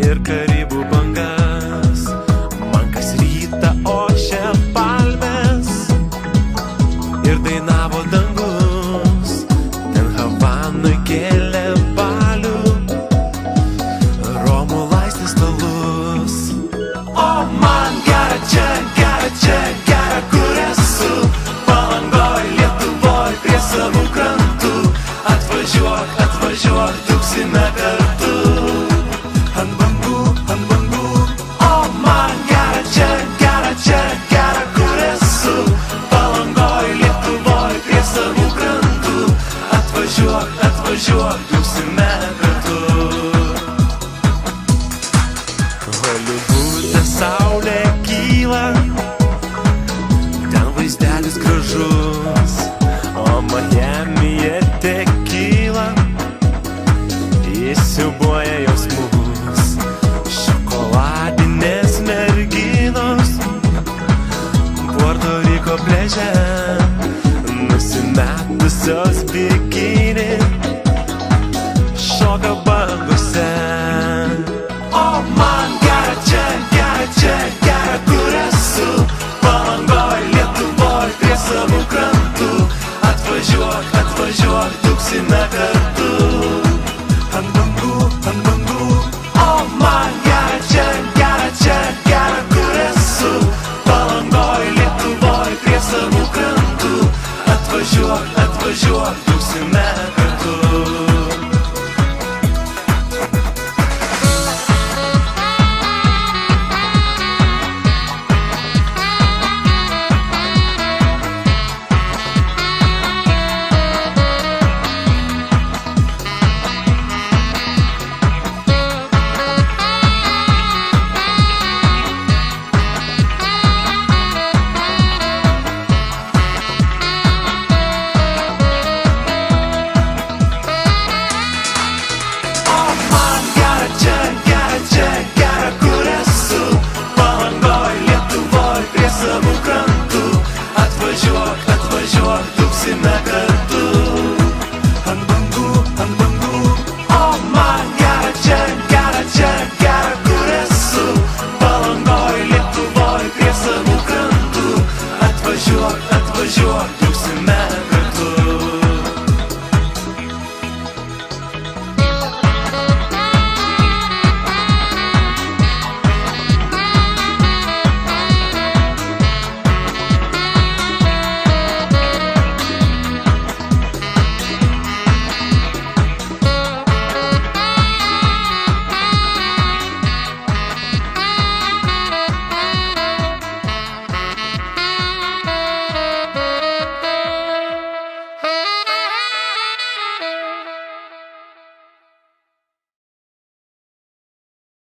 ir Karibų bangas. Man kas rytą ošia palmės ir dainavo dangus. Ten Havanoj kėlė balių, romų laistė stalus. O man gera čia, gera kur esu. Palangoj, Lietuvoj, prie savų krantų. Atvažiuok, truksime kartu. Ant bangų, o man gera čia, gera kur esu. Palangoj, Lietuvoj, prie savų krantų. Atvažiuok, truksime kartu. Holivude saulė